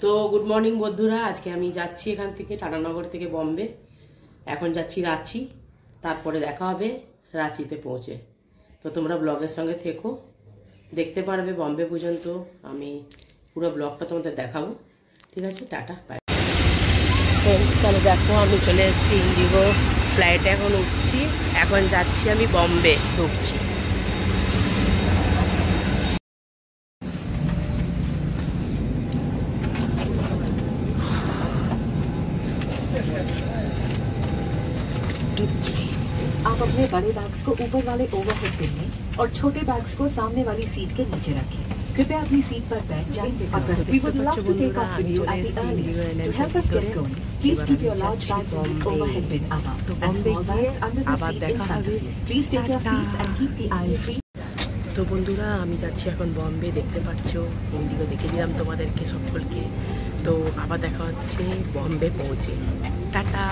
তো good morning বন্ধুরা, আজকে আমি যাচ্ছি এখান থেকে টাটানগর থেকে বম্বে। এখন যাচ্ছি রাঁচি, তারপরে দেখা হবে রাঁচিতে পৌঁছে। তো তোমরা ব্লগের সঙ্গে থেকো, দেখতে পারবে বম্বে পর্যন্ত। আমি পুরো ব্লগটা তোমাদের দেখাবো, ঠিক আছে? Tata bye. তাহলে দেখো, আমি চলে এসেছি ইন্ডিগো ফ্লাইটে, এখন উঠছি। এখন যাচ্ছি আমি বম্বে, ঢুকছি। आप अपने बड़े बैग्स को ऊपर वाले ओवरहेड बिन में और छोटे बैग्स को सामने वाली सीट के नीचे रखें। कृपया अपनी सीट पर बैठ जाएं। We would love to take off with you at the earliest. To help us get going, please keep your large bags in the overhead bin above and small bags under the seat in front of you. Please take your seats and keep the aisle free. তো বন্ধুরা, আমি যাচ্ছি এখন বম্বে, দেখতে পাচ্ছ। Indigo দেখে দিলাম তোমাদেরকে সকলকে। তো আবার দেখা হচ্ছে বম্বে পৌঁছে। টাটা।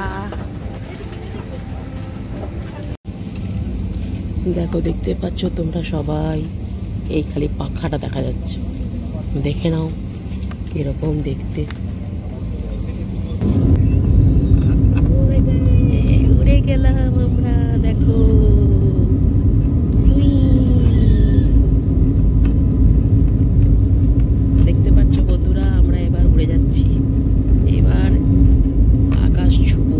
দেখো, দেখতে পাচ্ছ তোমরা সবাই, এই খালি পাখাটা দেখা যাচ্ছে, দেখে নাও কিরকম দেখতে। উড়ে গেলাম আমরা, দেখো। দেখতে পাচ্ছ বন্ধুরা, আমরা এবার উড়ে যাচ্ছি। এবার আকাশ ছুবো।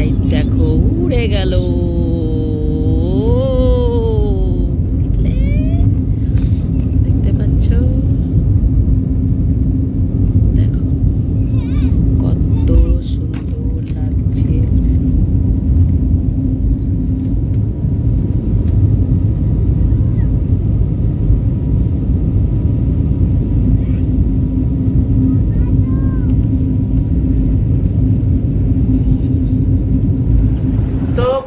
এই দেখো, উড়ে গেল।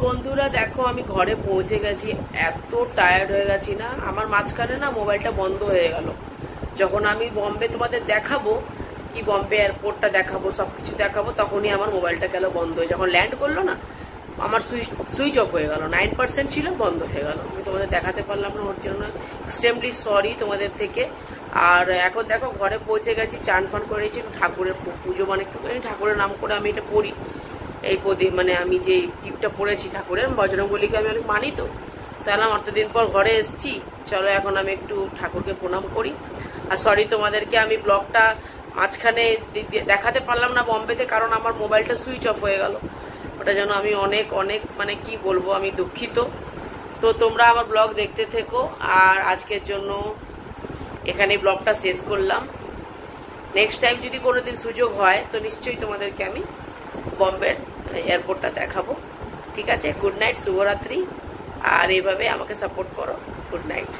বন্ধুরা দেখো, আমি ঘরে পৌঁছে গেছি। এত টায়ার্ড হয়ে গেছি না, আমার মাঝখানে না মোবাইলটা বন্ধ হয়ে গেল। যখন আমি বম্বে তোমাদের দেখাবো, কি বম্বে এয়ারপোর্টটা দেখাবো, সবকিছু দেখাবো, তখনই আমার মোবাইলটা গেল বন্ধ হয়ে। যখন ল্যান্ড করলো না, আমার সুইচ অফ হয়ে গেল। 9% ছিল, বন্ধ হয়ে গেল। আমি তোমাদের দেখাতে পারলাম না, ওর জন্য এক্সট্রিমলি সরি তোমাদের থেকে। আর এখন দেখো, ঘরে পৌঁছে গেছি, চান ফান করে নিয়েছি, ঠাকুরের পুজো মানে একটুখানি ঠাকুরের নাম করে আমি এটা পড়ি। এই প্রদীপ মানে আমি যে টিপটা পড়েছি ঠাকুরের, বজরংবলীকে আমি অনেক মানি। তো তাহলে অতদিন পর ঘরে এসেছি, চলো এখন আমি একটু ঠাকুরকে প্রণাম করি। আর সরি তোমাদেরকে, আমি ব্লগটা মাঝখানে দেখাতে পারলাম না বম্বেতে, কারণ আমার মোবাইলটা সুইচ অফ হয়ে গেল। ওটা যেন আমি অনেক অনেক মানে কি বলবো, আমি দুঃখিত। তো তোমরা আমার ব্লগ দেখতে থেকো। আর আজকের জন্য এখানে ব্লগটা শেষ করলাম। নেক্সট টাইম যদি কোনোদিন সুযোগ হয়, তো নিশ্চয়ই তোমাদেরকে আমি বম্বের এয়ারপোর্টটা দেখাবো, ঠিক আছে? গুড নাইট, শুভরাত্রি। আর এইভাবে আমাকে সাপোর্ট করো। Good night.